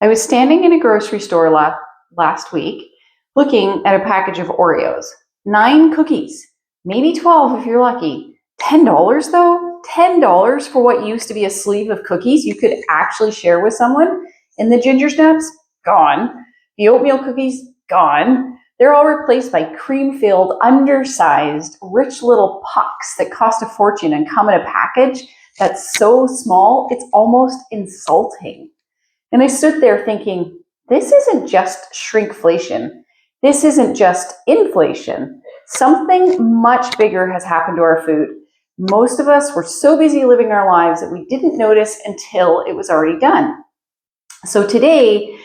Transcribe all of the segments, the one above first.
I was standing in a grocery store last week looking at a package of Oreos. 9 cookies, maybe 12 if you're lucky. $10 though? $10 for what used to be a sleeve of cookies you could actually share with someone? And the ginger snaps? Gone. The oatmeal cookies? Gone. They're all replaced by cream-filled, undersized, rich little pucks that cost a fortune and come in a package that's so small it's almost insulting. And I stood there thinking, this isn't just shrinkflation. This isn't just inflation. Something much bigger has happened to our food. Most of us were so busy living our lives that we didn't notice until it was already done. So today,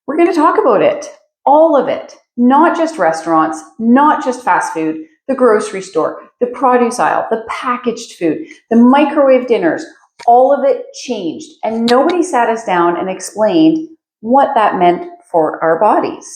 we're going to talk about it, all of it, not just restaurants, not just fast food, the grocery store, the produce aisle, the packaged food, the microwave dinners. All of it changed, and nobody sat us down and explained what that meant for our bodies.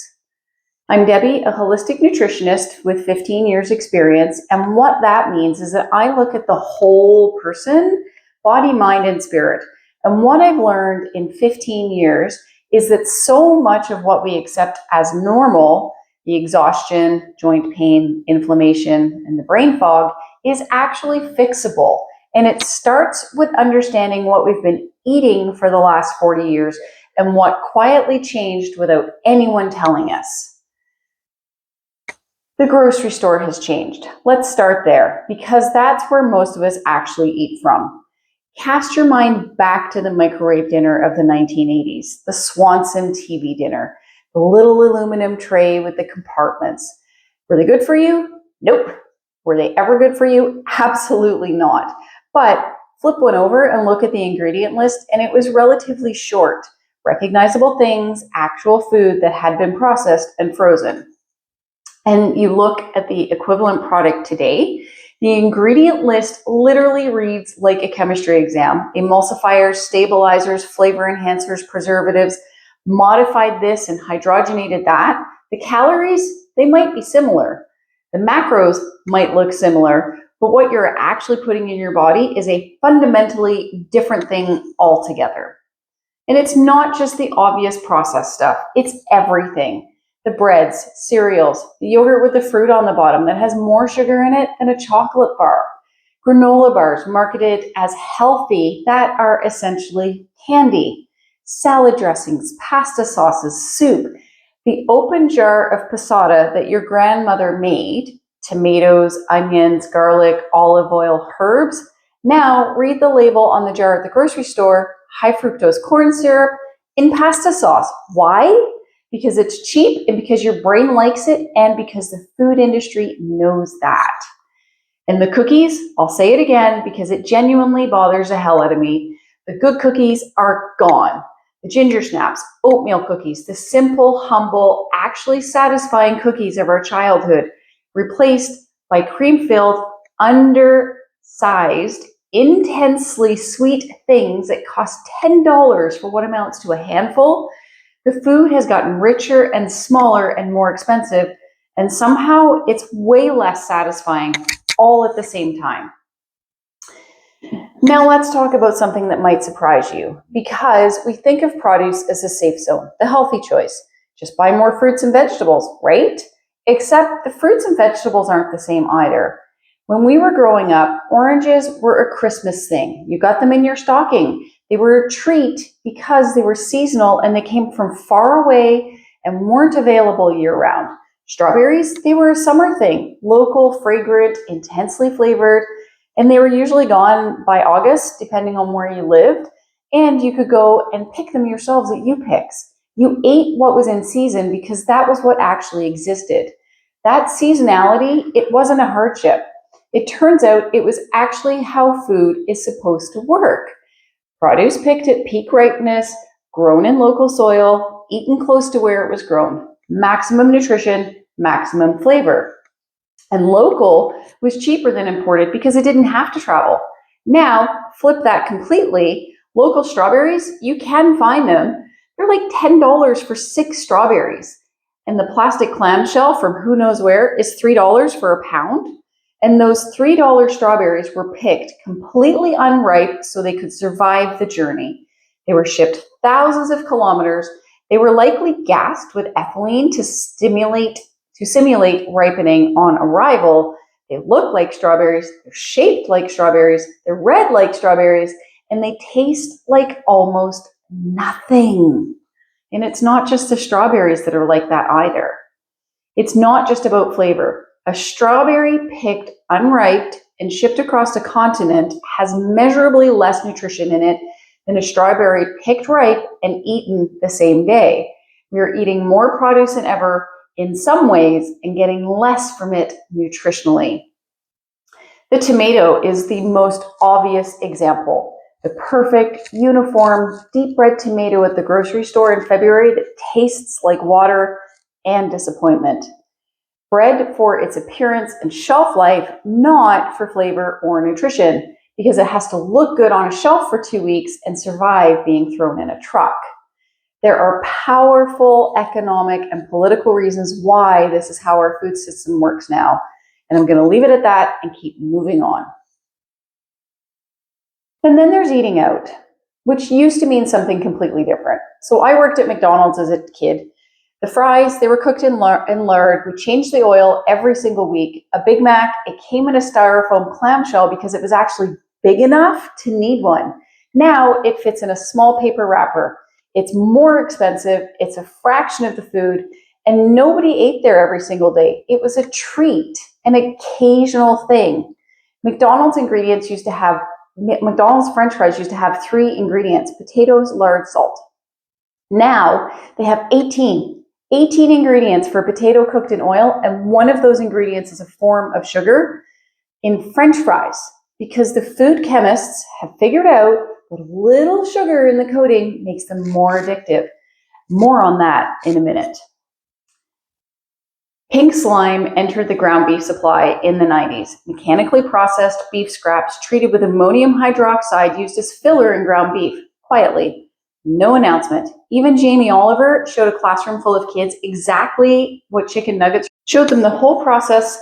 I'm Debbie, a holistic nutritionist with 15 years experience, and what that means is that I look at the whole person, body, mind, and spirit. And what I've learned in 15 years is that so much of what we accept as normal, the exhaustion, joint pain, inflammation, and the brain fog, is actually fixable. And it starts with understanding what we've been eating for the last 40 years and what quietly changed without anyone telling us. The grocery store has changed. Let's start there, because that's where most of us actually eat from. Cast your mind back to the microwave dinner of the 1980s, the Swanson TV dinner, the little aluminum tray with the compartments. Were they good for you? Nope. Were they ever good for you? Absolutely not. But flip one over and look at the ingredient list, and it was relatively short. Recognizable things, actual food that had been processed and frozen. And you look at the equivalent product today, the ingredient list literally reads like a chemistry exam. Emulsifiers, stabilizers, flavor enhancers, preservatives, modified this and hydrogenated that. The calories, they might be similar. The macros might look similar, but what you're actually putting in your body is a fundamentally different thing altogether. And it's not just the obvious processed stuff, it's everything. The breads, cereals, the yogurt with the fruit on the bottom that has more sugar in it than a chocolate bar. Granola bars marketed as healthy that are essentially candy. Salad dressings, pasta sauces, soup. The open jar of passata that your grandmother made, tomatoes, onions, garlic, olive oil, herbs. Now read the label on the jar at the grocery store, high fructose corn syrup in pasta sauce. Why? Because it's cheap and because your brain likes it and because the food industry knows that. And the cookies, I'll say it again because it genuinely bothers the hell out of me. The good cookies are gone. The ginger snaps, oatmeal cookies, the simple, humble, actually satisfying cookies of our childhood, replaced by cream-filled, undersized, intensely sweet things that cost $10 for what amounts to a handful. The food has gotten richer and smaller and more expensive, and somehow it's way less satisfying all at the same time. Now let's talk about something that might surprise you, because we think of produce as a safe zone, the healthy choice. Just buy more fruits and vegetables, right? Except the fruits and vegetables aren't the same either. When we were growing up, oranges were a Christmas thing. You got them in your stocking. They were a treat because they were seasonal and they came from far away and weren't available year-round. Strawberries, they were a summer thing, local, fragrant, intensely flavored, and they were usually gone by August, depending on where you lived, and you could go and pick them yourselves at U-Picks. You ate what was in season because that was what actually existed. That seasonality, it wasn't a hardship. It turns out it was actually how food is supposed to work. Produce picked at peak ripeness, grown in local soil, eaten close to where it was grown. Maximum nutrition, maximum flavor. And local was cheaper than imported because it didn't have to travel. Now, flip that completely. Local strawberries, you can find them. They're like $10 for 6 strawberries. And the plastic clamshell from who knows where is $3 for a pound. And those $3 strawberries were picked completely unripe so they could survive the journey. They were shipped thousands of kilometers They were likely gassed with ethylene to simulate ripening on arrival. They look like strawberries, they're shaped like strawberries, they're red like strawberries, and they taste like almost nothing. And it's not just the strawberries that are like that either. It's not just about flavor. A strawberry picked unripe and shipped across a continent has measurably less nutrition in it than a strawberry picked ripe and eaten the same day. We are eating more produce than ever in some ways and getting less from it nutritionally. The tomato is the most obvious example. The perfect, uniform, deep red tomato at the grocery store in February that tastes like water and disappointment. Bred for its appearance and shelf life, not for flavor or nutrition, because it has to look good on a shelf for 2 weeks and survive being thrown in a truck. There are powerful economic and political reasons why this is how our food system works now. And I'm going to leave it at that and keep moving on. And then there's eating out, which used to mean something completely different. So I worked at McDonald's as a kid. The fries, they were cooked in lard. We changed the oil every single week. A Big Mac, it came in a styrofoam clamshell because it was actually big enough to need one. Now it fits in a small paper wrapper. It's more expensive. It's a fraction of the food. And nobody ate there every single day. It was a treat, an occasional thing. McDonald's French fries used to have 3 ingredients: potatoes, lard, salt. Now they have 18 ingredients for a potato cooked in oil, and one of those ingredients is a form of sugar in French fries, because the food chemists have figured out that a little sugar in the coating makes them more addictive. More on that in a minute. Pink slime entered the ground beef supply in the 90s. Mechanically processed beef scraps treated with ammonium hydroxide used as filler in ground beef. Quietly. No announcement. Even Jamie Oliver showed a classroom full of kids exactly what chicken nuggets, showed them the whole process,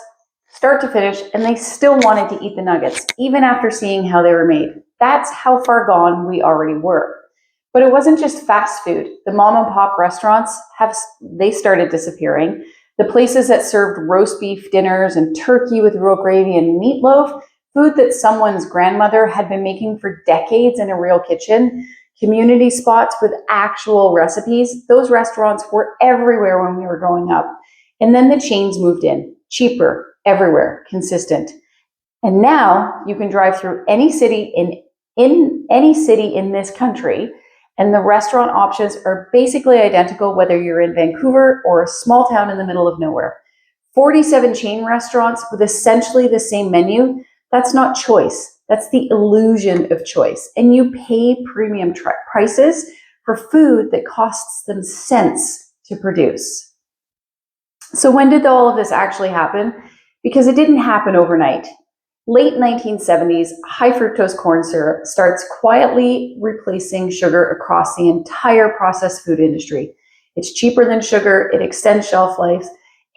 start to finish, and they still wanted to eat the nuggets, even after seeing how they were made. That's how far gone we already were. But it wasn't just fast food. The mom and pop restaurants, they started disappearing. The places that served roast beef dinners and turkey with real gravy and meatloaf, food that someone's grandmother had been making for decades in a real kitchen, community spots with actual recipes, those restaurants were everywhere when we were growing up. And then the chains moved in, cheaper, everywhere, consistent. And now you can drive through any city in any city in this country, and the restaurant options are basically identical whether you're in Vancouver or a small town in the middle of nowhere. 47 chain restaurants with essentially the same menu. That's not choice. That's the illusion of choice. And you pay premium prices for food that costs them cents to produce. So when did all of this actually happen? Because it didn't happen overnight. Late 1970s, high fructose corn syrup starts quietly replacing sugar across the entire processed food industry. It's cheaper than sugar, it extends shelf life,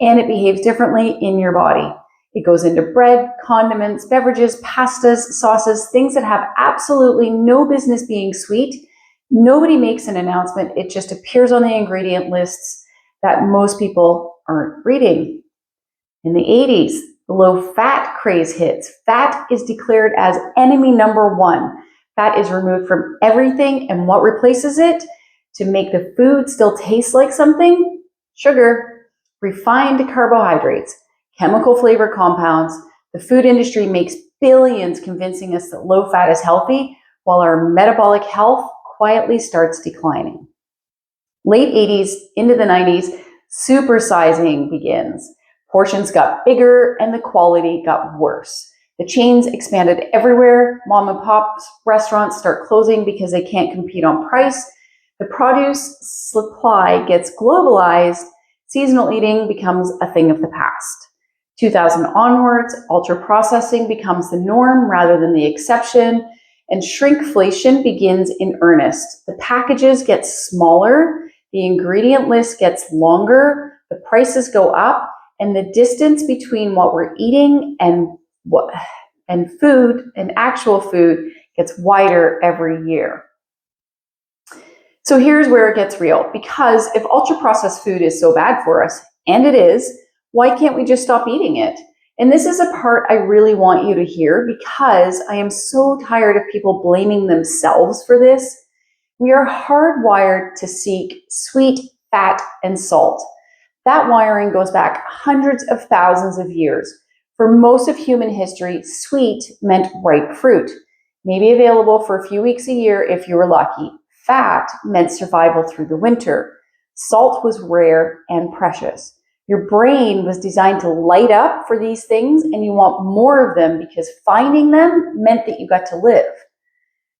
and it behaves differently in your body. It goes into bread, condiments, beverages, pastas, sauces, things that have absolutely no business being sweet. Nobody makes an announcement. It just appears on the ingredient lists that most people aren't reading. In the 80s, the low-fat craze hits. Fat is declared as enemy number 1. Fat is removed from everything, and what replaces it? To make the food still taste like something? Sugar, refined carbohydrates, chemical flavor compounds. The food industry makes billions convincing us that low fat is healthy, while our metabolic health quietly starts declining. Late 80s into the 90s, supersizing begins. Portions got bigger and the quality got worse. The chains expanded everywhere. Mom and pop restaurants start closing because they can't compete on price. The produce supply gets globalized. Seasonal eating becomes a thing of the past. 2000 onwards, ultra processing becomes the norm rather than the exception, and shrinkflation begins in earnest. The packages get smaller, the ingredient list gets longer, the prices go up, and the distance between what we're eating and food and actual food gets wider every year. So here's where it gets real, because if ultra-processed food is so bad for us, and it is, why can't we just stop eating it? And this is a part I really want you to hear, because I am so tired of people blaming themselves for this. We are hardwired to seek sweet, fat, and salt. That wiring goes back hundreds of thousands of years. For most of human history, sweet meant ripe fruit, maybe available for a few weeks a year if you were lucky. Fat meant survival through the winter. Salt was rare and precious. Your brain was designed to light up for these things, and you want more of them because finding them meant that you got to live.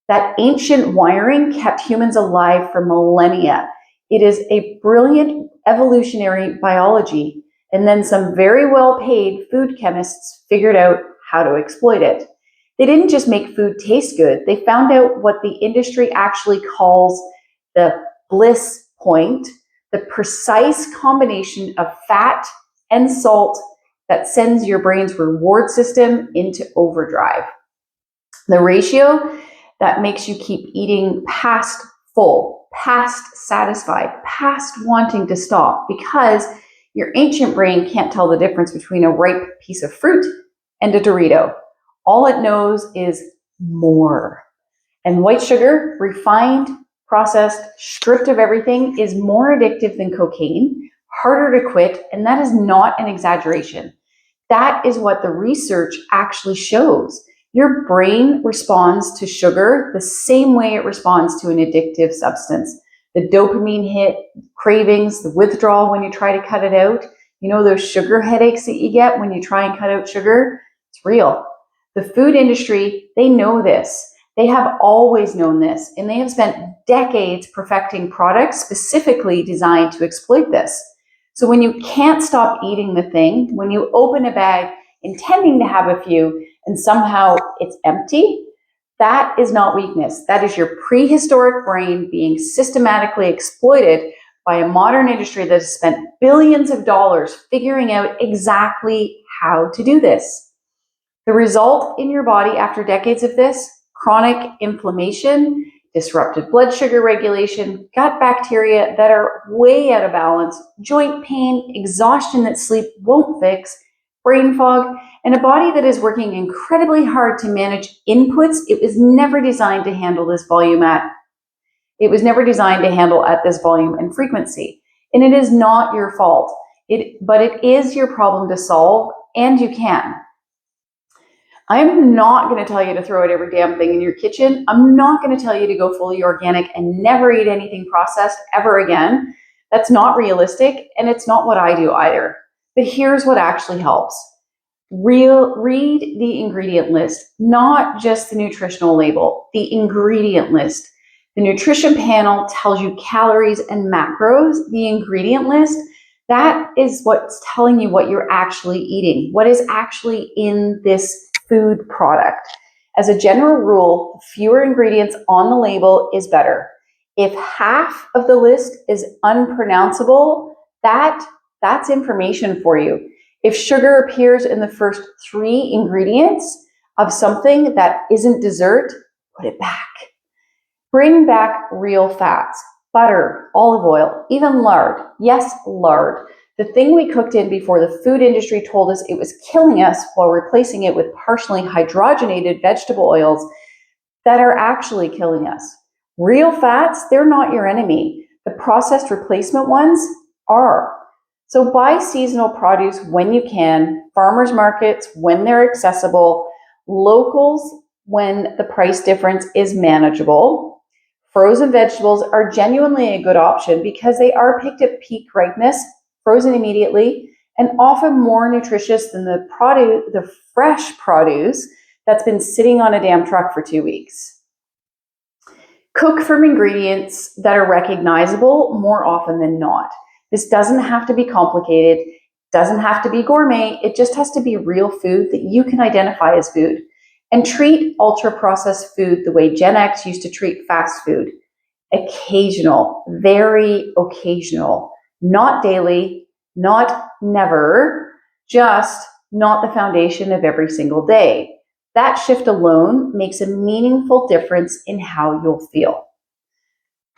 That ancient wiring kept humans alive for millennia. It is a brilliant evolutionary biology, and then some very well-paid food chemists figured out how to exploit it. They didn't just make food taste good. They found out what the industry actually calls the bliss point, the precise combination of fat and salt that sends your brain's reward system into overdrive. The ratio that makes you keep eating past full, past satisfied, past wanting to stop, because your ancient brain can't tell the difference between a ripe piece of fruit and a Dorito. All it knows is more. And white sugar, refined, processed, stripped of everything, is more addictive than cocaine, harder to quit, and that is not an exaggeration. That is what the research actually shows. Your brain responds to sugar the same way it responds to an addictive substance. The dopamine hit, cravings, the withdrawal when you try to cut it out. You know those sugar headaches that you get when you try and cut out sugar? It's real. The food industry, they know this. They have always known this, and they have spent decades perfecting products specifically designed to exploit this. So when you can't stop eating the thing, when you open a bag intending to have a few and somehow it's empty, that is not weakness. That is your prehistoric brain being systematically exploited by a modern industry that has spent billions of dollars figuring out exactly how to do this. The result in your body after decades of this: chronic inflammation, disrupted blood sugar regulation, gut bacteria that are way out of balance, joint pain, exhaustion that sleep won't fix, brain fog, and a body that is working incredibly hard to manage inputs it was never designed to handle this volume at. It was never designed to handle at this volume and frequency. And it is not your fault, but it is your problem to solve, and you can. I'm not going to tell you to throw out every damn thing in your kitchen. I'm not going to tell you to go fully organic and never eat anything processed ever again. That's not realistic, and it's not what I do either. But here's what actually helps. Read the ingredient list, not just the nutritional label, the ingredient list. The nutrition panel tells you calories and macros. The ingredient list, that is what's telling you what you're actually eating, what is actually in this food product. As a general rule, fewer ingredients on the label is better. If half of the list is unpronounceable, that's information for you. If sugar appears in the first 3 ingredients of something that isn't dessert, put it back. Bring back real fats, butter, olive oil, even lard. Yes, lard. The thing we cooked in before the food industry told us it was killing us, while replacing it with partially hydrogenated vegetable oils that are actually killing us. Real fats, they're not your enemy. The processed replacement ones are. So buy seasonal produce when you can, farmers markets when they're accessible, locals when the price difference is manageable. Frozen vegetables are genuinely a good option because they are picked at peak ripeness, frozen immediately, and often more nutritious than the fresh produce that's been sitting on a damn truck for 2 weeks. Cook from ingredients that are recognizable more often than not. This doesn't have to be complicated, doesn't have to be gourmet, it just has to be real food that you can identify as food. And treat ultra-processed food the way Gen X used to treat fast food. Occasional, very occasional, not daily, not never, just not the foundation of every single day. That shift alone makes a meaningful difference in how you'll feel.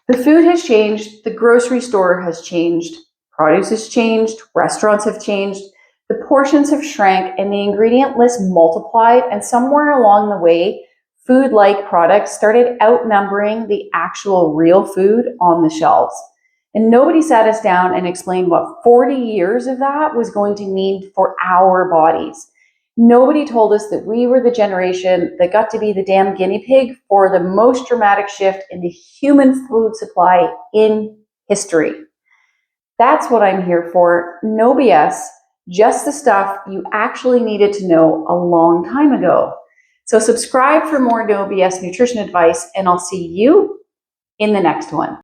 The food has changed, the grocery store has changed, produce has changed, restaurants have changed, the portions have shrank, and the ingredient list multiplied, and somewhere along the way, food-like products started outnumbering the actual real food on the shelves. And nobody sat us down and explained what 40 years of that was going to mean for our bodies. Nobody told us that we were the generation that got to be the damn guinea pig for the most dramatic shift in the human food supply in history. That's what I'm here for. No BS, just the stuff you actually needed to know a long time ago. So subscribe for more No BS nutrition advice, and I'll see you in the next one.